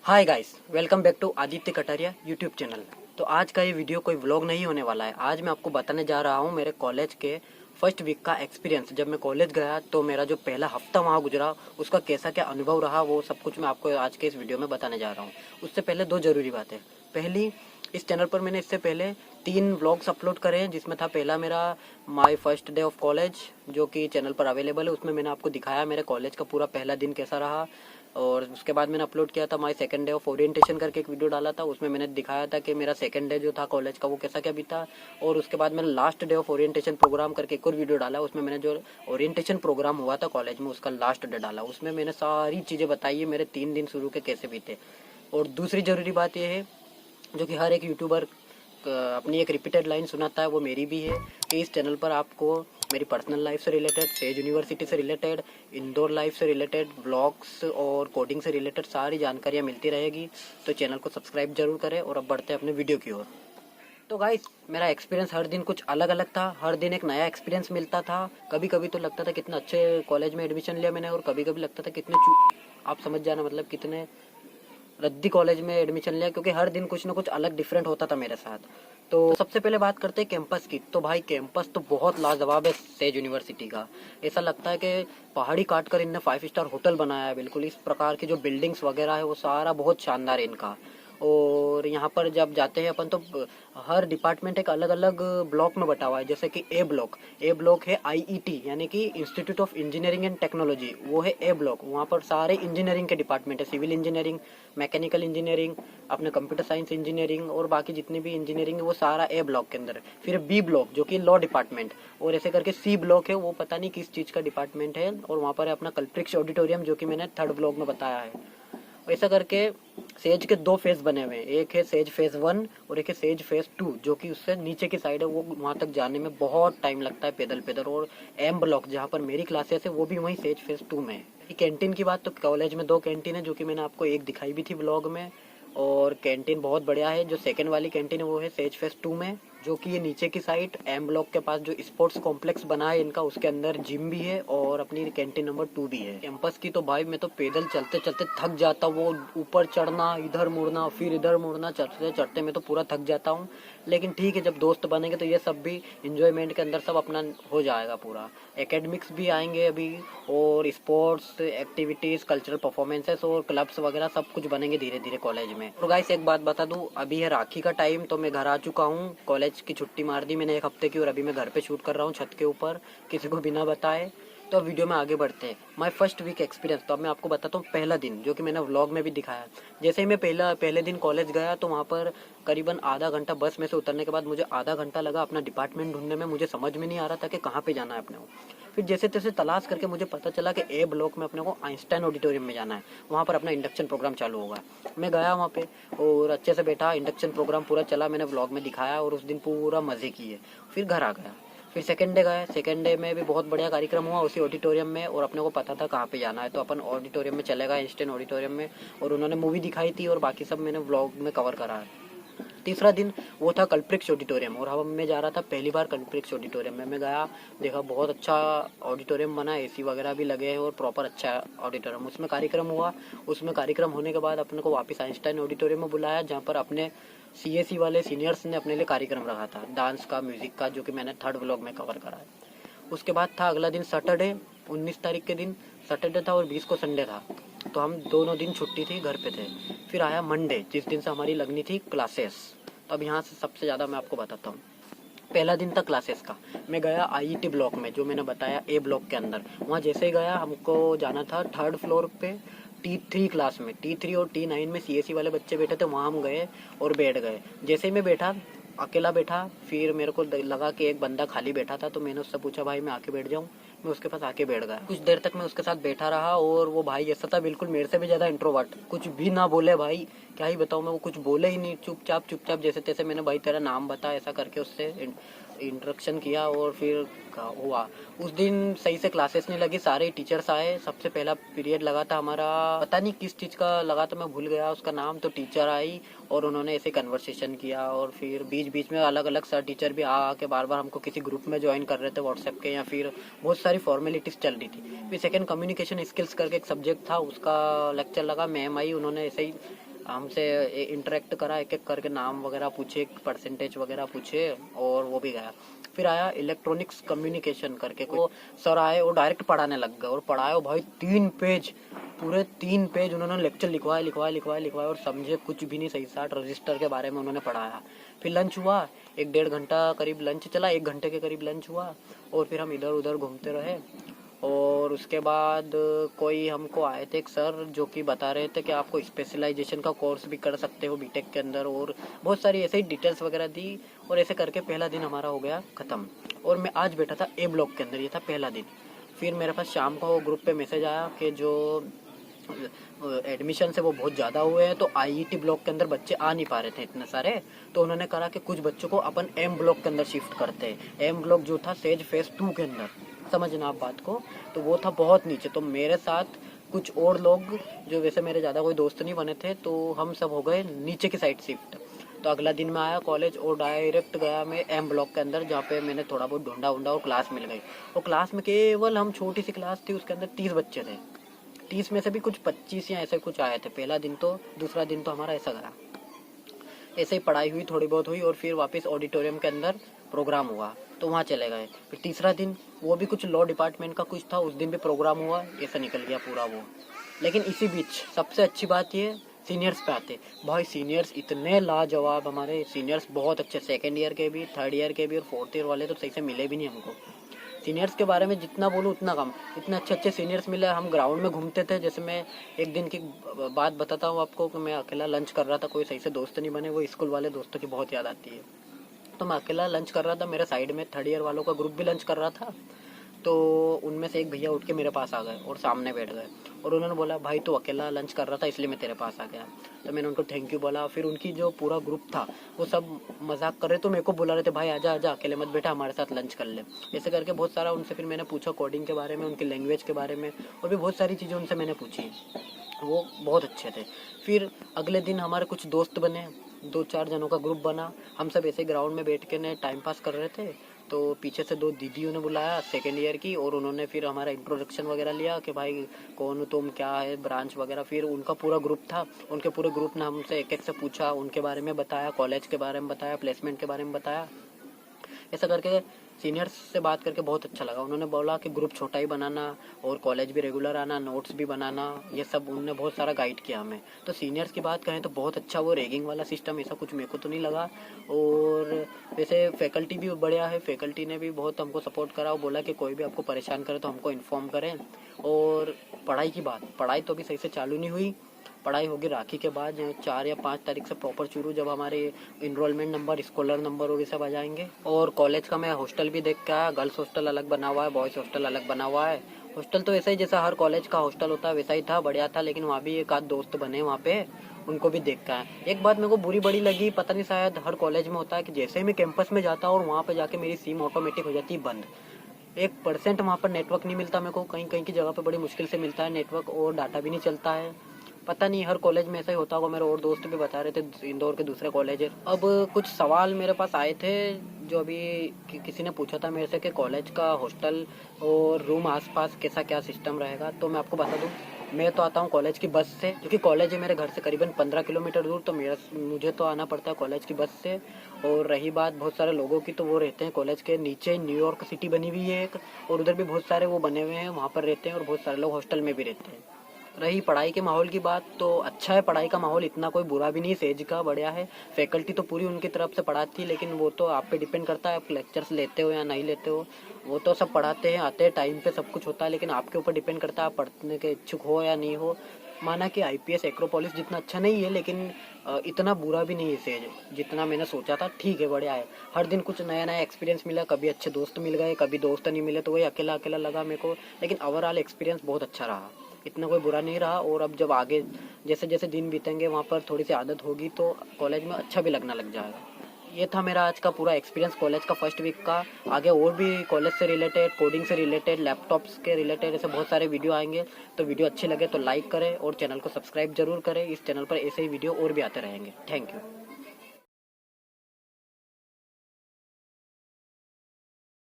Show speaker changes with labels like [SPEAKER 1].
[SPEAKER 1] Hi guys, welcome back to Aditya Kataria YouTube channel. तो आज का ये वीडियो कोई व्लॉग नहीं होने वाला है। आज मैं आपको बताने जा रहा हूँ मेरे कॉलेज के फर्स्ट वीक का एक्सपीरियंस। जब मैं कॉलेज गया तो मेरा जो पहला हफ्ता वहाँ गुजरा उसका कैसा क्या अनुभव रहा, वो सब कुछ मैं आपको आज के इस वीडियो में बताने जा रहा हूँ। उससे पहले दो ज़रूरी बातें। पहली, इस चैनल पर मैंने इससे पहले 3 व्लॉग्स अपलोड करे हैं, जिसमें था पहला मेरा my first day of college, जो कि चैनल पर अवेलेबल है। उसमें मैंने आपको दिखाया मेरे कॉलेज का पूरा पहला दिन कैसा रहा। और उसके बाद मैंने अपलोड किया था my second day of orientation करके एक वीडियो डाला था। उसमें मैंने दिखाया था कि मेरा सेकंड डे जो था कॉलेज का वो कैसा क्या बीता। और उसके बाद मैंने last day of orientation programme करके एक और वीडियो डाला। उसमें मैंने जो ओरिएंटेशन प्रोग्राम हुआ था कॉलेज में उसका लास्ट डे डाला। उसमें मैंने सारी चीज़ें बताई है मेरे 3 दिन शुरू के कैसे बीते। और दूसरी ज़रूरी बात यह है, जो कि हर एक यूट्यूबर अपनी एक रिपीटेड लाइन सुनाता है, वो मेरी भी है, कि इस चैनल पर आपको मेरी पर्सनल लाइफ से रिलेटेड, सेज यूनिवर्सिटी से रिलेटेड, इंदौर लाइफ से रिलेटेड, ब्लॉग्स और कोडिंग से रिलेटेड सारी जानकारियाँ मिलती रहेगी। तो चैनल को सब्सक्राइब जरूर करें। और अब बढ़ते हैं अपने वीडियो की ओर। तो गाइस, मेरा एक्सपीरियंस हर दिन कुछ अलग अलग था। हर दिन एक नया एक्सपीरियंस मिलता था। कभी कभी तो लगता था कितना अच्छे कॉलेज में एडमिशन लिया मैंने, और कभी कभी लगता था कितने आप समझ जाना, मतलब कितने रद्दी कॉलेज में एडमिशन लिया, क्योंकि हर दिन कुछ ना कुछ अलग डिफरेंट होता था मेरे साथ। तो सबसे पहले बात करते हैं कैंपस की। तो भाई कैंपस तो बहुत लाजवाब है सेज यूनिवर्सिटी का। ऐसा लगता है कि पहाड़ी काट कर इनने 5 स्टार होटल बनाया है। बिल्कुल इस प्रकार की जो बिल्डिंग्स वगैरह है वो सारा बहुत शानदार है इनका। और यहाँ पर जब जाते हैं अपन तो हर डिपार्टमेंट एक अलग अलग ब्लॉक में बटा हुआ है। जैसे कि ए ब्लॉक है आईईटी, यानी कि institute of engineering and technology, वो है ए ब्लॉक। वहाँ पर सारे इंजीनियरिंग के डिपार्टमेंट है, सिविल इंजीनियरिंग, मैकेनिकल इंजीनियरिंग, अपने कंप्यूटर साइंस इंजीनियरिंग और बाकी जितनी भी इंजीनियरिंग है वो सारा ए ब्लॉक के अंदर है। फिर बी ब्लॉक जो कि लॉ डिपार्टमेंट, और ऐसे करके सी ब्लॉक है, वो पता नहीं किस चीज़ का डिपार्टमेंट है। और वहाँ पर है अपना कल्प्रिक्स ऑडिटोरियम, जो कि मैंने थर्ड ब्लॉक में बताया है। ऐसा करके सेज के 2 फेज बने हुए हैं। एक है सेज फेज 1 और एक है सेज फेज 2, जो कि उससे नीचे की साइड है। वो वहाँ तक जाने में बहुत टाइम लगता है पैदल पैदल। और एम ब्लॉक जहाँ पर मेरी क्लासेस है वो भी वहीं सेज फेज 2 में है। कैंटीन की बात, तो कॉलेज में 2 कैंटीन है, जो कि मैंने आपको एक दिखाई भी थी ब्लॉग में। और कैंटीन बहुत बढ़िया है। जो सेकंड वाली कैंटीन है वो है सेज फेज 2 में, जो कि ये नीचे की साइड एम ब्लॉक के पास जो स्पोर्ट्स कॉम्प्लेक्स बना है इनका, उसके अंदर जिम भी है और अपनी कैंटीन नंबर 2 भी है। कैंपस की तो भाई मैं तो पैदल चलते चलते थक जाता हूँ। वो ऊपर चढ़ना, इधर मुड़ना, फिर इधर मुड़ना, चलते चढ़ते मैं तो पूरा थक जाता हूँ। लेकिन ठीक है, जब दोस्त बनेंगे तो ये सब भी इंजॉयमेंट के अंदर सब अपना हो जाएगा पूरा। एकेडमिक्स भी आएंगे अभी, और स्पोर्ट्स एक्टिविटीज़, कल्चरल परफॉर्मेंसेस और क्लब्स वगैरह सब कुछ बनेंगे धीरे धीरे कॉलेज में। तो गाइस एक बात बता दूं, अभी है राखी का टाइम, तो मैं घर आ चुका हूँ। कॉलेज की छुट्टी मार दी मैंने 1 हफ्ते की, और अभी मैं घर पे शूट कर रहा हूँ छत के ऊपर, किसी को बिना बताए। तो अब वीडियो में आगे बढ़ते हैं। My first week experience. तो अब मैं आपको बताता हूँ पहला दिन, जो कि मैंने व्लॉग में भी दिखाया। जैसे ही मैं पहले दिन कॉलेज गया तो वहाँ पर करीबन आधा घंटा, बस में से उतरने के बाद मुझे आधा घंटा लगा अपना डिपार्टमेंट ढूंढने में। मुझे समझ में नहीं आ रहा था कि कहाँ पे जाना है अपने को। फिर जैसे तैसे तलाश करके मुझे पता चला कि ए ब्लॉक में अपने को आइंस्टाइन ऑडिटोरियम में जाना है। वहाँ पर अपना इंडक्शन प्रोग्राम चालू होगा। मैं गया वहाँ पे और अच्छे से बैठा, इंडक्शन प्रोग्राम पूरा चला, मैंने व्लॉग में दिखाया, और उस दिन पूरा मज़े किए। फिर घर आ गया। फिर सेकेंड डे गए। सेकेंड डे में भी बहुत बढ़िया कार्यक्रम हुआ उसी ऑडिटोरियम में, और अपने को पता था कहाँ पे जाना है, तो अपन ऑडिटोरियम में चले गए, आइंस्टाइन ऑडिटोरियम में। और उन्होंने मूवी दिखाई थी और बाकी सब मैंने व्लॉग में कवर करा है। तीसरा दिन वो था कल्प्रिक्स ऑडिटोरियम, और हम मैं जा रहा था पहली बार कल्प्रिक्स ऑडिटोरियम में। मैं गया, देखा बहुत अच्छा ऑडिटोरियम बना, एसी वगैरह भी लगे हैं और प्रॉपर अच्छा ऑडिटोरियम। उसमें कार्यक्रम हुआ। उसमें कार्यक्रम होने के बाद अपने को वापस आइंस्टाइन ऑडिटोरियम में बुलाया, जहाँ पर अपने सीएसी वाले सीनियर्स ने अपने लिए कार्यक्रम रखा था, डांस का, म्यूजिक का, जो कि मैंने थर्ड व्लॉग में कवर करा है। उसके बाद था अगला दिन सैटरडे, 19 तारीख के दिन सैटरडे था और 20 को संडे था। तो हम दोनों दिन छुट्टी थी, घर पे थे। फिर आया मंडे, जिस दिन से हमारी लगनी थी क्लासेस। तो अब यहाँ से सबसे ज़्यादा मैं आपको बताता हूँ। पहला दिन था क्लासेस का। मैं गया आईईटी ब्लॉक में, जो मैंने बताया ए ब्लॉक के अंदर। वहाँ जैसे ही गया, हमको जाना था थर्ड फ्लोर पे T3 क्लास में। T3 और T9 में सीएससी वाले बच्चे बैठे थे, वहाँ हम गए और बैठ गए। जैसे ही मैं बैठा, अकेला बैठा, फिर मेरे को लगा कि एक बंदा खाली बैठा था, तो मैंने उससे पूछा, भाई मैं आके बैठ जाऊँ? मैं उसके पास आके बैठ गया। कुछ देर तक मैं उसके साथ बैठा रहा, और वो भाई ऐसा था बिल्कुल मेरे से भी ज़्यादा इंट्रोवर्ट, कुछ भी ना बोले भाई, क्या ही बताऊँ मैं, वो कुछ बोले ही नहीं, चुपचाप जैसे तैसे मैंने, भाई तेरा नाम बता, ऐसा करके उससे इंट्रोडक्शन किया। और फिर हुआ। उस दिन सही से क्लासेस नहीं लगी, सारे टीचर्स आए। सबसे पहला पीरियड लगा था हमारा, पता नहीं किस चीज़ का लगा था, मैं भूल गया उसका नाम। तो टीचर आई और उन्होंने ऐसे कन्वर्सेशन किया, और फिर बीच बीच में अलग अलग सर टीचर भी आ के बार बार हमको किसी ग्रुप में ज्वाइन कर रहे थे व्हाट्सएप के, या फिर बहुत सारी फॉर्मेलिटीज़ चल रही थी। फिर सेकंड कम्युनिकेशन स्किल्स करके एक सब्जेक्ट था, उसका लेक्चर लगा। मैम आई, उन्होंने ऐसे ही हमसे इंटरेक्ट करा, एक एक करके नाम वगैरह पूछे, परसेंटेज वगैरह पूछे और वो भी गया। फिर आया इलेक्ट्रॉनिक्स कम्युनिकेशन करके, कोई सर आए और डायरेक्ट पढ़ाने लग गए और पढ़ाए भाई 3 पेज, पूरे 3 पेज उन्होंने लेक्चर लिखवाए और समझे कुछ भी नहीं सही। 60 रजिस्टर के बारे में उन्होंने पढ़ाया। फिर लंच हुआ, 1-1.5 घंटा करीब लंच चला, 1 घंटे के करीब लंच हुआ और फिर हम इधर उधर घूमते रहे। और उसके बाद कोई हमको आए थे एक सर जो कि बता रहे थे कि आपको स्पेशलाइजेशन का कोर्स भी कर सकते हो बीटेक के अंदर, और बहुत सारी ऐसे ही डिटेल्स वगैरह दी। और ऐसे करके पहला दिन हमारा हो गया ख़त्म। और मैं आज बैठा था ए ब्लॉक के अंदर, ये था पहला दिन। फिर मेरे पास शाम को ग्रुप पे मैसेज आया कि जो एडमिशन से वो बहुत ज़्यादा हुए हैं, तो आईईटी ब्लॉक के अंदर बच्चे आ नहीं पा रहे थे इतने सारे, तो उन्होंने कहा कि कुछ बच्चों को अपन एम ब्लॉक के अंदर शिफ्ट करते हैं। एम ब्लॉक जो था सेज फेज 2 के अंदर, समझना आप बात को, तो वो था बहुत नीचे। तो मेरे साथ कुछ और लोग जो वैसे मेरे ज़्यादा कोई दोस्त नहीं बने थे, तो हम सब हो गए नीचे की साइड शिफ्ट। तो अगला दिन मैं आया कॉलेज और डायरेक्ट गया मैं एम ब्लॉक के अंदर, जहाँ पे मैंने थोड़ा बहुत ढूंढा और क्लास मिल गई। और क्लास में केवल हम छोटी सी क्लास थी, उसके अंदर 30 बच्चे थे। 30 में से भी कुछ 25 या ऐसे कुछ आए थे पहला दिन। तो दूसरा दिन तो हमारा ऐसा गया, ऐसे ही पढ़ाई हुई, थोड़ी बहुत हुई और फिर वापस ऑडिटोरियम के अंदर प्रोग्राम हुआ तो वहाँ चले गए। फिर तीसरा दिन वो भी कुछ लॉ डिपार्टमेंट का कुछ था, उस दिन भी प्रोग्राम हुआ, ऐसा निकल गया पूरा वो। लेकिन इसी बीच सबसे अच्छी बात ये सीनियर्स पे आते भाई। सीनियर्स इतने लाजवाब, हमारे सीनियर्स बहुत अच्छे, 2nd ईयर के भी, 3rd ईयर के भी और 4th ईयर वाले तो सही से मिले भी नहीं हमको। सीनियर्स के बारे में जितना बोलूँ उतना कम, इतने अच्छे अच्छे सीनियर्स मिले। हम ग्राउंड में घूमते थे, जैसे मैं एक दिन की बात बताता हूँ आपको कि मैं अकेला लंच कर रहा था, कोई सही से दोस्त नहीं बने, वो स्कूल वाले दोस्तों की बहुत याद आती है। तो मैं अकेला लंच कर रहा था, मेरे साइड में 3rd ईयर वालों का ग्रुप भी लंच कर रहा था। तो उनमें से एक भैया उठ के मेरे पास आ गए और सामने बैठ गए और उन्होंने बोला भाई तू अकेला लंच कर रहा था इसलिए मैं तेरे पास आ गया। तो मैंने उनको थैंक यू बोला। फिर उनकी जो पूरा ग्रुप था वो सब मजाक कर रहे, तो मेरे को बुला रहे थे भाई आजा आजा, अकेले मत बैठा, हमारे साथ लंच कर ले। ऐसे करके बहुत सारा उनसे फिर मैंने पूछा कोडिंग के बारे में, उनकी लैंग्वेज के बारे में, और भी बहुत सारी चीज़ें उनसे मैंने पूछी। वो बहुत अच्छे थे। फिर अगले दिन हमारे कुछ दोस्त बने, 2-4 जनों का ग्रुप बना। हम सब ऐसे ग्राउंड में बैठ के टाइम पास कर रहे थे, तो पीछे से 2 दीदियों ने बुलाया 2nd ईयर की, और उन्होंने फिर हमारा इंट्रोडक्शन वगैरह लिया कि भाई कौन हो तुम, क्या है ब्रांच वगैरह। फिर उनका पूरा ग्रुप था, उनके पूरे ग्रुप ने हमसे एक एक से पूछा, उनके बारे में बताया, कॉलेज के बारे में बताया, प्लेसमेंट के बारे में बताया। ऐसा करके सीनियर्स से बात करके बहुत अच्छा लगा। उन्होंने बोला कि ग्रुप छोटा ही बनाना और कॉलेज भी रेगुलर आना, नोट्स भी बनाना, ये सब उन्होंने बहुत सारा गाइड किया हमें। तो सीनियर्स की बात करें तो बहुत अच्छा, वो रैगिंग वाला सिस्टम ऐसा कुछ मेरे को तो नहीं लगा। और वैसे फैकल्टी भी बढ़िया है, फैकल्टी ने भी बहुत हमको सपोर्ट करा और बोला कि कोई भी आपको परेशान करे तो हमको इन्फॉर्म करें। और पढ़ाई की बात, पढ़ाई तो अभी सही से चालू नहीं हुई, पढ़ाई होगी राखी के बाद, 4 या 5 तारीख से प्रॉपर शुरू, जब हमारे इनरोलमेंट नंबर, स्कॉलर नंबर और ये सब आ जाएंगे। और कॉलेज का मैं हॉस्टल भी देख के आया, गर्ल्स हॉस्टल अलग बना हुआ है, बॉयज़ हॉस्टल अलग बना हुआ है। हॉस्टल तो ऐसा ही जैसा हर कॉलेज का हॉस्टल होता है वैसा ही था, बढ़िया था। लेकिन वहाँ भी एक आध दोस्त बने वहाँ पे, उनको भी देख के आए। एक बात मेरे को बुरी बड़ी लगी, पता नहीं शायद हर कॉलेज में होता है कि जैसे ही मैं कैंपस में जाता हूँ और वहाँ पे जाके मेरी सिम ऑटोमेटिक हो जाती है बंद। 1% वहाँ पर नेटवर्क नहीं मिलता मेरे को, कहीं कहीं की जगह पे बड़ी मुश्किल से मिलता है नेटवर्क, और डाटा भी नहीं चलता है। पता नहीं हर कॉलेज में ऐसा ही होता होगा, मेरे और दोस्त भी बता रहे थे इंदौर के दूसरे कॉलेज है। अब कुछ सवाल मेरे पास आए थे जो अभी किसी ने पूछा था मेरे से कि कॉलेज का हॉस्टल और रूम आसपास कैसा क्या सिस्टम रहेगा। तो मैं आपको बता दूं, मैं तो आता हूँ कॉलेज की बस से, क्योंकि कॉलेज है मेरे घर से करीबन 15 किलोमीटर दूर, तो मुझे तो आना पड़ता है कॉलेज की बस से। और रही बात बहुत सारे लोगों की, तो वो रहते हैं कॉलेज के नीचे, न्यूयॉर्क सिटी बनी हुई है एक, और उधर भी बहुत सारे वो बने हुए हैं, वहाँ पर रहते हैं, और बहुत सारे लोग हॉस्टल में भी रहते हैं। रही पढ़ाई के माहौल की बात, तो अच्छा है पढ़ाई का माहौल, इतना कोई बुरा भी नहीं, सेज का बढ़िया है। फैकल्टी तो पूरी उनकी तरफ से पढ़ाती है, लेकिन वो तो आप पे डिपेंड करता है आप लेक्चर्स लेते हो या नहीं लेते हो। वो तो सब पढ़ाते हैं, आते हैं टाइम पे, सब कुछ होता है, लेकिन आपके ऊपर डिपेंड करता है आप पढ़ने के इच्छुक हो या नहीं हो। माना कि IPS एक्रोपोलिस जितना अच्छा नहीं है, लेकिन इतना बुरा भी नहीं है सेज, जितना मैंने सोचा था। ठीक है, बढ़िया है, हर दिन कुछ नया नया एक्सपीरियंस मिला, कभी अच्छे दोस्त मिल गए, कभी दोस्त नहीं मिले तो वही अकेला अकेला लगा मेरे को, लेकिन ओवरऑल एक्सपीरियंस बहुत अच्छा रहा, इतना कोई बुरा नहीं रहा। और अब जब आगे जैसे जैसे दिन बीतेंगे वहाँ पर थोड़ी सी आदत होगी तो कॉलेज में अच्छा भी लगना लग जाएगा। ये था मेरा आज का पूरा एक्सपीरियंस कॉलेज का फर्स्ट वीक का। आगे और भी कॉलेज से रिलेटेड, कोडिंग से रिलेटेड, लैपटॉप्स के रिलेटेड ऐसे बहुत सारे वीडियो आएंगे। तो वीडियो अच्छे लगे तो लाइक करें और चैनल को सब्सक्राइब जरूर करें। इस चैनल पर ऐसे ही वीडियो और भी आते रहेंगे। Thank you.